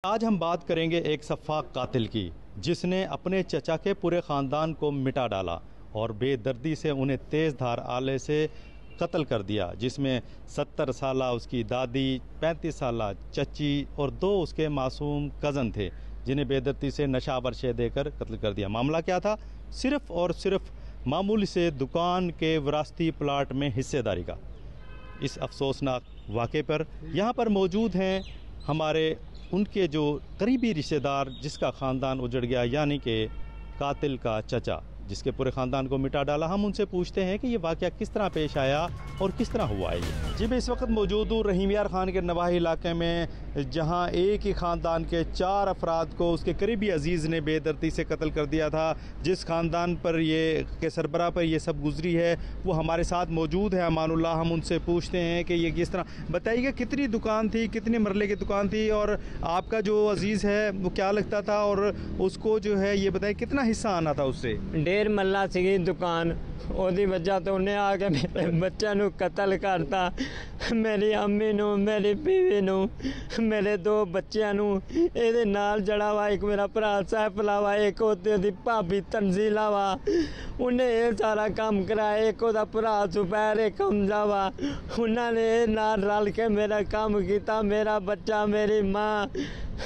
आज हम बात करेंगे एक सफ़ाक कातिल की जिसने अपने चचा के पूरे ख़ानदान को मिटा डाला और बेदर्दी से उन्हें तेज़ धार आले से कत्ल कर दिया, जिसमें 70 साला उसकी दादी, 35 साला चची और 2 उसके मासूम कज़न थे जिन्हें बेदर्दी से नशावर शे देकर कत्ल कर दिया। मामला क्या था? सिर्फ़ और सिर्फ मामूली से दुकान के विरासती प्लाट में हिस्सेदारी का। इस अफसोसनाक वाक़े पर यहाँ पर मौजूद हैं हमारे उनके जो करीबी रिश्तेदार जिसका ख़ानदान उजड़ गया, यानी कि कातिल का चचा जिसके पूरे ख़ानदान को मिटा डाला। हम उनसे पूछते हैं कि ये वाक़या किस तरह पेश आया और किस तरह हुआ है ये। जी, मैं इस वक्त मौजूद हूँ रहीम यार ख़ान के नवाही इलाके में, जहाँ एक ही ख़ानदान के 4 अफराद को उसके करीबी अजीज़ ने बेदर्दी से कत्ल कर दिया था। जिस ख़ानदान पर ये के सरबराह पर ये सब गुजरी है वो हमारे साथ मौजूद है अमानुल्लाह। हम उनसे पूछते हैं कि ये किस तरह, बताइएगा कितनी दुकान थी, कितने मरले की दुकान थी और आपका जो अजीज़ है वो क्या लगता था, और उसको जो है ये बताइए कितना हिस्सा आना था उससे? डेढ़ मल्ला सी दुकान, ओदी वजह तो उन्हें आके मेरे बच्चों को कत्ल करता। मेरी अम्मी नू, मेरी बीवी नू, मेरे 2 बच्चों नू, ये नाल जड़ा वा एक मेरा भरा सैफला वा, एक ओदी भाभी तंजीला वा, उन्हें ये सारा काम कराया। एक ओदा भरा सुपैर एक हमजा वा, उन्होंने नाल रल के मेरा काम किया। मेरा बच्चा, मेरी माँ,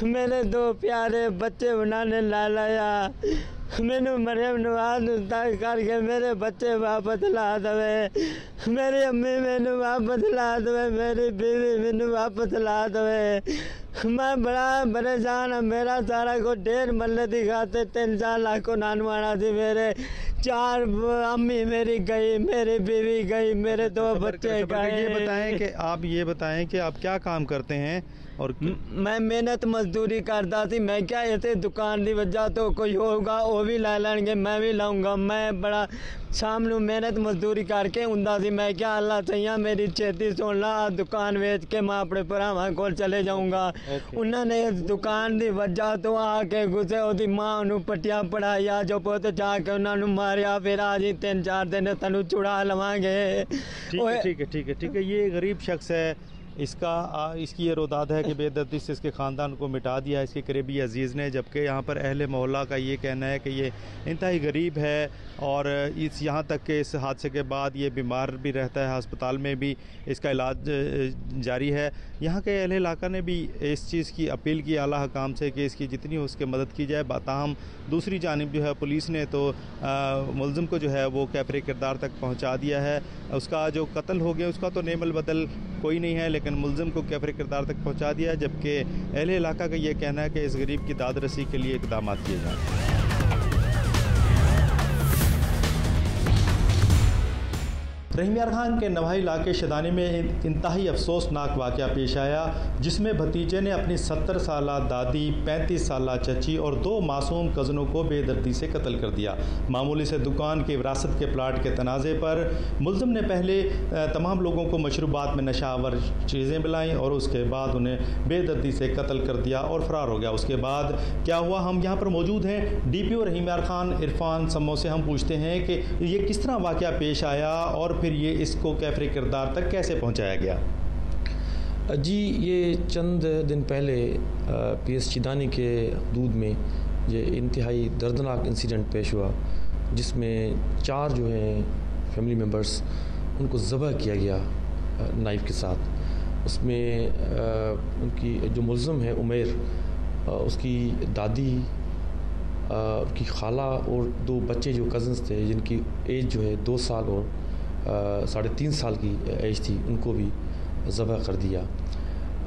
मेरे 2 प्यारे बच्चे उन्होंने ला लाया। मैनू मरियम नवाज करके मेरे बच्चे वापस ला दवे, मेरी अम्मी मैनू वापस ला दवे, मेरी बीवी मैनू वापस ला दवे। मैं बड़ा परेशान हाँ। मेरा सारा कुछ 1.5 मरले की खाते 3-4 लाख को नानवाना थी। मेरे 4 अम्मी मेरी गई, मेरी बीवी गई, मेरे 2 बच्चे गए। ये बताएं कि आप क्या काम करते हैं? और मैं मेहनत मजदूरी करता थी। मैं क्या इतने दुकान की वजह तो कोई होगा वो भी ला लेंगे, मैं भी लाऊंगा। मैं बड़ा शाम को मेहनत मजदूरी करके आंदा सी। मैं क्या अल्लाह चाहिए मेरी छेती सुन ला, दुकान वेच के मैं अपने भरावां को चले जाऊंगा। उन्होंने दुकान की वजह तो आके गुस्से ओदी मां नू पट्टियां पढ़ाया, जो पुत जाके उन्होंने मारिया। फिर आज ही 3-4 दिन तेन छुड़ा लवांगे। ठीक है। ये गरीब शख्स है, इसकी ये रोदाद है कि बेदर्दी से इसके ख़ानदान को मिटा दिया इसके करीबी अजीज़ ने, जबकि यहाँ पर अहले मोहल्ला का ये कहना है कि ये इंतहाई गरीब है और यहाँ तक कि इस हादसे के बाद ये बीमार भी रहता है, अस्पताल में भी इसका इलाज जारी है। यहाँ के अहले इलाका ने भी इस चीज़ की अपील की आला हुकाम से कि इसकी जितनी हो उसकी मदद की जाए। ताहम दूसरी जानिब जो है पुलिस ने तो मुल्ज़िम को जो है वो कैफरे किरदार तक पहुँचा दिया है। उसका जो कत्ल हो गया उसका तो नेमल बदल कोई नहीं है, लेकिन मुल्ज़िम को कैफरे किरदार तक पहुंचा दिया, जबकि अहले इलाका का ये कहना है कि इस गरीब की दाद रसी के लिए इक़दाम किए जाएँ। रहीम यार ख़ान के नवाही इलाके शदानी में इंतहाई अफसोसनाक वाक़या पेश आया, जिसमें भतीजे ने अपनी 70 साला दादी, 35 साला चची और 2 मासूम कज़नों को बेदर्दी से कत्ल कर दिया। मामूली से दुकान के विरासत के प्लाट के तनाज़े पर मुल्ज़िम ने पहले तमाम लोगों को मशरूबात में नशावर चीज़ें पिलाईं और उसके बाद उन्हें बेदर्दी से कत्ल कर दिया और फ़रार हो गया। उसके बाद क्या हुआ? हम यहाँ पर मौजूद हैं DPO रहीम यार ख़ान इरफान सम्मो से। हम पूछते हैं कि ये किस तरह वाक़या पेश आया और फिर ये इसको कैफरे किरदार तक कैसे पहुंचाया गया? जी, ये चंद दिन पहले PS चिदानी के हदूद में ये इंतहाई दर्दनाक इंसिडेंट पेश हुआ, जिसमें 4 जो हैं फैमिली मेम्बर्स उनको ज़बह किया गया नाइफ़ के साथ। उसमें उनकी जो मुल्ज़िम है उमैर, उसकी दादी, उसकी खाला और 2 बच्चे जो कज़न्स थे जिनकी एज जो है 2 साल और 3.5 साल की एज थी, उनको भी ज़बह कर दिया।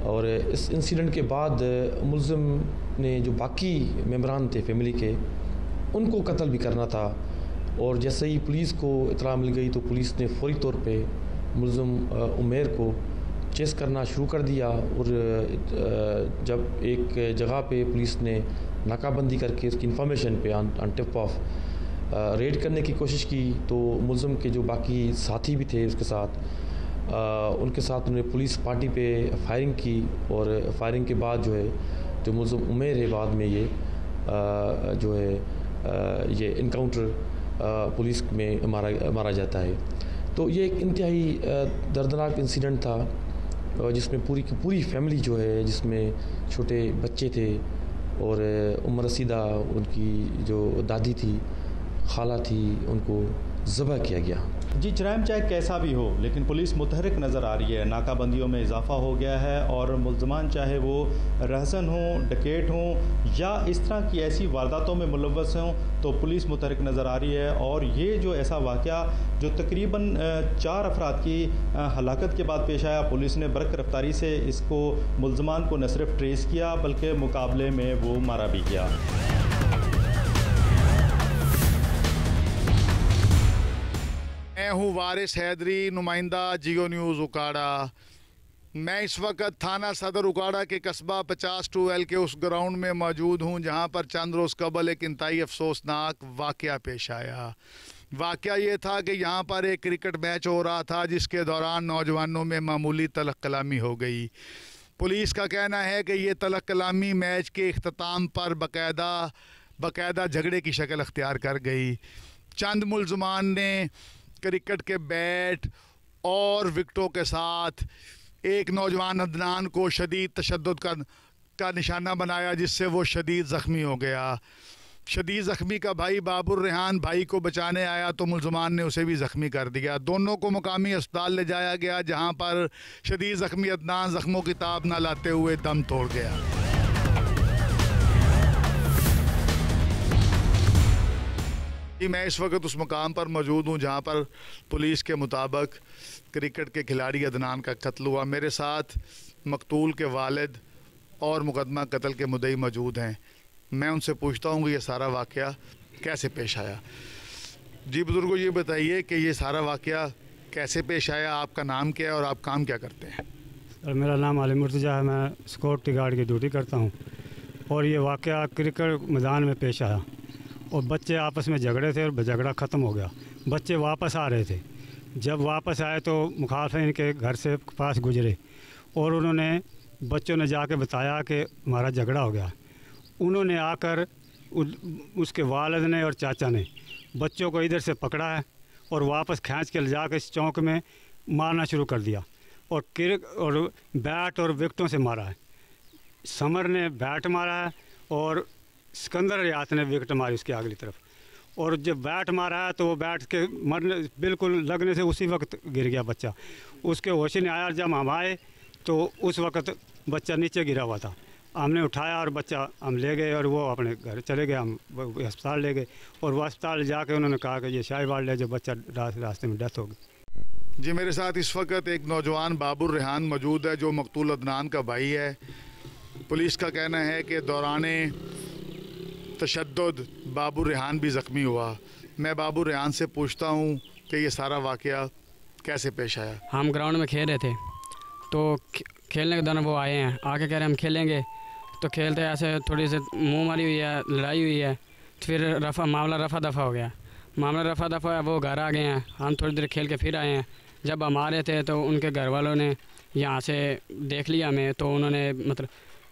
और इस इंसिडेंट के बाद मुल्ज़िम ने जो बाकी मेम्बरान थे फैमिली के, उनको कत्ल भी करना था। और जैसे ही पुलिस को इतला मिल गई तो पुलिस ने फौरी तौर पे मुल्ज़िम उमैर को चेस करना शुरू कर दिया। और जब एक जगह पे पुलिस ने नाकाबंदी करके उसकी इंफॉर्मेशन पे ऑन टिप ऑफ रेड करने की कोशिश की, तो मुल्ज़िम के जो बाकी साथी भी थे उसके साथ, उनके साथ उन्होंने पुलिस पार्टी पे फायरिंग की। और फायरिंग के बाद जो है जो मुल्ज़िम उमैर है, बाद में ये जो है ये इनकाउंटर पुलिस में मारा जाता है। तो ये एक इंतहाई दर्दनाक इंसिडेंट था जिसमें पूरी की पूरी फैमिली जो है, जिसमें छोटे बच्चे थे और उम्र रसीदा उनकी जो दादी थी, खाला थी, उनको ज़बह किया गया। जी, जराइम चाहे कैसा भी हो, लेकिन पुलिस मुतहरिक नज़र आ रही है। नाकाबंदियों में इजाफा हो गया है और मुल्ज़मान चाहे वो रहसन हों, डकैत हों या इस तरह की ऐसी वारदातों में मुलव्वस हों, तो पुलिस मुतहरिक नज़र आ रही है। और ये जो ऐसा वाक़या जो तकरीबन 4 अफराद की हलाकत के बाद पेश आया, पुलिस ने बरक़ रफ्तारी से इसको मुल्ज़मान को न सिर्फ ट्रेस किया बल्कि मुकाबले में वो मारा भी गया। मैं हूँ वारिस हैदरी, नुमाइंदा जियो न्यूज़ उकाड़ा। मैं इस वक्त थाना सदर उकाड़ा के कस्बा 52L के उस ग्राउंड में मौजूद हूँ जहाँ पर चंद रोज़ कबल एक इंतहाई अफसोसनाक वाक़या पेश आया। वाक़या ये था कि यहाँ पर एक क्रिकेट मैच हो रहा था जिसके दौरान नौजवानों में मामूली तलख कलामी हो गई। पुलिस का कहना है कि ये तलख कलामी मैच के इख्तिताम पर बाकायदा झगड़े की शक्ल अख्तियार कर गई। चंद मुल्ज़मान ने क्रिकेट के बैट और विकेटों के साथ एक नौजवान अदनान को शदीद तशद्दुद का निशाना बनाया, जिससे वो शदीद ज़ख्मी हो गया। शदीद ज़ख्मी का भाई बाबुर रेहान भाई को बचाने आया तो मुल्ज़मान ने उसे भी ज़ख्मी कर दिया। दोनों को मुकामी अस्पताल ले जाया गया, जहां पर शदीद ज़ख्मी अदनान ज़ख्मों की ताब न लाते हुए दम तोड़ गया। मैं इस वक्त उस मुकाम पर मौजूद हूँ जहाँ पर पुलिस के मुताबिक क्रिकेट के खिलाड़ी अदनान का कत्ल हुआ। मेरे साथ मकतूल के वालिद और मुकदमा कत्ल के मुद्दई मौजूद हैं। मैं उनसे पूछता हूँ कि ये सारा वाक़या कैसे पेश आया। जी बुज़ुर्गों, ये बताइए कि ये सारा वाक़या कैसे पेश आया, आपका नाम क्या है और आप काम क्या करते हैं? सर, मेरा नाम अली मुर्तज़ा है, मैं सिक्योरिटी गार्ड की ड्यूटी करता हूँ। और ये वाक़या क्रिकेट मैदान में पेश आया और बच्चे आपस में झगड़े थे और झगड़ा ख़त्म हो गया। बच्चे वापस आ रहे थे, जब वापस आए तो मुखालिफिन के घर से पास गुजरे और उन्होंने बच्चों ने जाके बताया कि हमारा झगड़ा हो गया। उन्होंने आकर उसके वालिद ने और चाचा ने बच्चों को इधर से पकड़ा है और वापस खींच के ले जाकर इस चौक में मारना शुरू कर दिया और बैट और विकेटों से मारा है। समर ने बैट मारा है और सिकंदर रियात ने विकेट मारी उसकी अगली तरफ। और जब बैट मारा है तो वो बैट के मरने बिल्कुल लगने से उसी वक्त गिर गया बच्चा। उसके होश नहीं आया। जब हम आए तो उस वक्त बच्चा नीचे गिरा हुआ था। हमने उठाया और बच्चा हम ले गए और वो अपने घर चले गए। हम अस्पताल ले गए और वो अस्पताल जाके उन्होंने कहा कि ये शाहीवाल ले, जो बच्चा रास्ते में डेथ हो गई। जी, मेरे साथ इस वक्त एक नौजवान बाबुर रेहान मौजूद है जो मकतूल अदनान का भाई है। पुलिस का कहना है कि दौराने तशद्दुद बाबुर रेहान भी ज़ख्मी हुआ। मैं बाबुर रेहान से पूछता हूँ कि ये सारा वाक़या कैसे पेश आया। हम ग्राउंड में खेल रहे थे तो खेलने के दौरान वो आए हैं, आके कह रहे हम खेलेंगे। तो खेलते ऐसे थोड़ी सी मुँह मारी हुई है, लड़ाई हुई है, फिर मामला रफ़ा दफ़ा हो गया। मामला रफ़ा दफ़ा है, वो घर आ गए हैं। हम थोड़ी देर खेल के फिर आए हैं। जब हम आ रहे थे तो उनके घर वालों ने यहाँ से देख लिया हमें, तो उन्होंने मतलब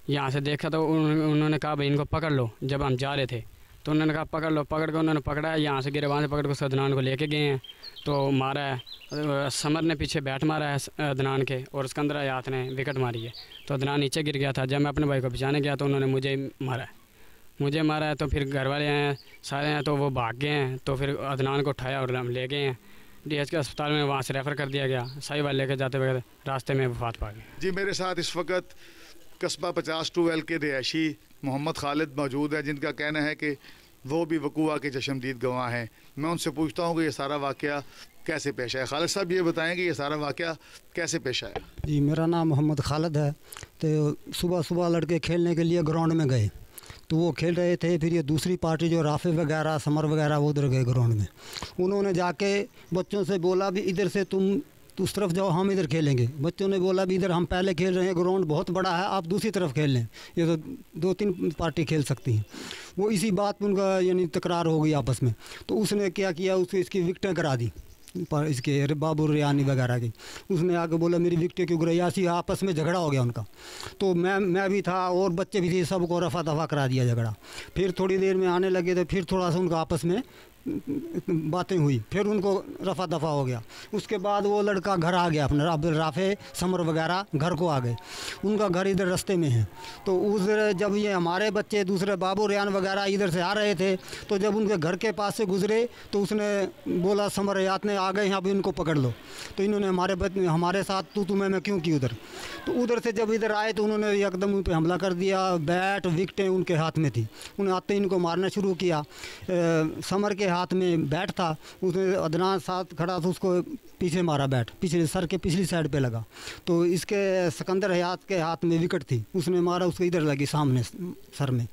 यहाँ से देखा तो उन्होंने कहा भाई इनको पकड़ लो। जब हम जा रहे थे तो उन्होंने कहा पकड़ लो। पकड़ के उन्होंने पकड़ा है, यहाँ से गिरबान से पकड़ के अदनान को लेके गए हैं तो मारा है। समर ने पीछे बैट मारा है अदनान के और सिकंदर रियात ने विकेट मारी है तो अदनान नीचे गिर गया था। जब मैं अपने भाई को बचाने गया तो उन्होंने मुझे मारा है। तो फिर घर वाले हैं सारे हैं तो वो भाग गए हैं। तो फिर अदनान को उठाया और हम ले गए हैं DH के अस्पताल में, वहाँ से रेफ़र कर दिया गया। शाहीवाल लेके जाते हुए रास्ते में वफात पा गए। जी, मेरे साथ इस वक्त कस्बा 52L के रिहायशी मोहम्मद खालिद मौजूद है, जिनका कहना है कि वो भी वक़ूआ के चश्मदीद गवाह हैं। मैं उनसे पूछता हूँ कि ये सारा वाक़या कैसे पेश आया। खालिद साहब, ये बताएं कि ये सारा वाक़या कैसे पेश आया। जी, मेरा नाम मोहम्मद खालिद है। तो सुबह लड़के खेलने के लिए ग्राउंड में गए तो वो खेल रहे थे। फिर ये दूसरी पार्टी जो राफे वगैरह समर वगैरह वो उधर गए ग्राउंड में। उन्होंने जाके बच्चों से बोला भी इधर से तुम उस तरफ जाओ, हम इधर खेलेंगे। बच्चों ने बोला भी इधर हम पहले खेल रहे हैं, ग्राउंड बहुत बड़ा है, आप दूसरी तरफ खेल लें, ये तो 2-3 पार्टी खेल सकती हैं। वो इसी बात पर उनका यानी तकरार हो गई आपस में। तो उसने क्या किया, उसको इसकी विकटें करा दी पर इसके बाबुर रेहानी वगैरह की। उसने आके बोला मेरी विकटें क्यों गिराई, ऐसी आपस में झगड़ा हो गया उनका। तो मैं भी था और बच्चे भी थे, सबको रफा दफा करा दिया झगड़ा। फिर थोड़ी देर में आने लगे तो फिर थोड़ा सा उनका आपस में बातें हुई, फिर उनको रफा दफा हो गया। उसके बाद वो लड़का घर आ गया अपना, राफे समर वगैरह घर को आ गए, उनका घर इधर रास्ते में है। तो उधर जब ये हमारे बच्चे दूसरे बाबू रियान वगैरह इधर से आ रहे थे, तो जब उनके घर के पास से गुजरे तो उसने बोला समर हयात ने आ गए हैं, अब इनको पकड़ लो। तो इन्होंने हमारे साथ तू मैं क्यों की उधर। तो उधर से जब इधर आए तो उन्होंने एकदम उन पर हमला कर दिया। बैट विकटें उनके हाथ में थी, उन्हें आते इनको मारना शुरू किया। समर के हाथ में बैट था, उसने अदनान साथ खड़ा था, उसको पीछे मारा, बैट पीछे सर के पिछली साइड पे लगा। तो इसके सिकंदर हयात के हाथ में विकेट थी, उसने मारा, उसको इधर लगी सामने सर में।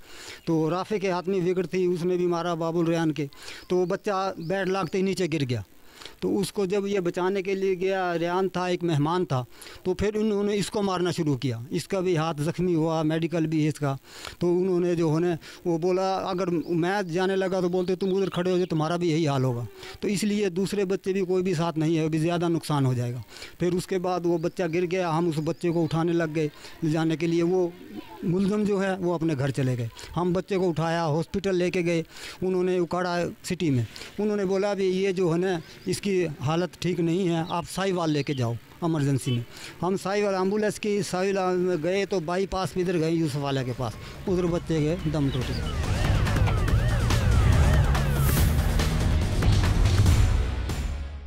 तो राफे के हाथ में विकेट थी, उसने भी मारा बाबुल रियान के। तो वो बच्चा बैट लागते ही नीचे गिर गया। तो उसको जब ये बचाने के लिए गया, रियान था एक मेहमान था, तो फिर उन्होंने इसको मारना शुरू किया। इसका भी हाथ ज़ख्मी हुआ, मेडिकल भी है इसका। तो उन्होंने जो होने वो बोला अगर मैं जाने लगा तो बोलते तुम उधर खड़े हो जाए, तुम्हारा भी यही हाल होगा। तो इसलिए दूसरे बच्चे भी कोई भी साथ नहीं है, भी ज़्यादा नुकसान हो जाएगा। फिर उसके बाद वो बच्चा गिर गया, हम उस बच्चे को उठाने लग गए ले जाने के लिए। वो मुलज़म जो है वो अपने घर चले गए। हम बच्चे को उठाया, हॉस्पिटल लेके गए, उन्होंने उकाड़ा सिटी में। उन्होंने बोला भी ये जो है ना इसकी हालत ठीक नहीं है, आप साहिवाल लेके जाओ इमरजेंसी में। हम साहिवाल एम्बुलेंस की साहिवाल में गए तो बाईपास में इधर गए यूसुफ वाला के पास, उधर बच्चे गए दम टूट गए।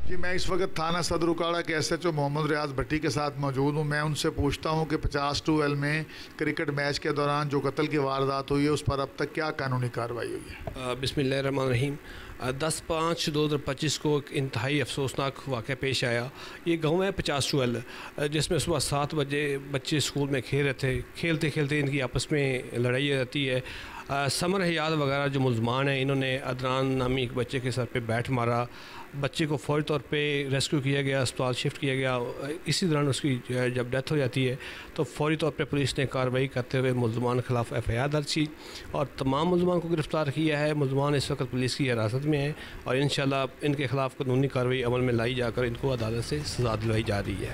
जी मैं इस वक्त थाना सदर उकाड़ा के SHO मोहम्मद रियाज भट्टी के साथ मौजूद हूँ। मैं उनसे पूछता हूँ कि 50-2L में क्रिकेट मैच के दौरान जो कत्ल की वारदात हुई है उस पर अब तक क्या कानूनी कार्रवाई हुई है। बिस्मिल्लाहिर्रहमानिर्रहीम। 10/5/2025 को एक इंतहाई अफसोसनाक वाक़या पेश आया। ये गाँव है 50-2L, जिसमें सुबह 7 बजे बच्चे स्कूल में खेल रहे थे। खेलते खेलते इनकी आपस में लड़ाई रहती है। समर हयात वगैरह जो मुल्ज़मान हैं, इन्होंने अदनान नामी एक बच्चे के सर पे बैट मारा। बच्चे को फ़ौरी तौर पे रेस्क्यू किया गया, अस्पताल शिफ्ट किया गया। इसी दौरान उसकी जब डेथ हो जाती है तो फ़ौरी तौर पे पुलिस ने कार्रवाई करते हुए मुल्ज़मान के ख़िलाफ़ FIR दर्ज की और तमाम मुल्ज़मान को गिरफ़्तार किया है। मुल्ज़मान इस वक्त पुलिस की हिरासत में हैं और इंशाल्लाह इनके ख़िलाफ़ कानूनी कार्रवाई अमल में लाई जाकर इनको अदालत से सज़ा दिलवाई जा रही है।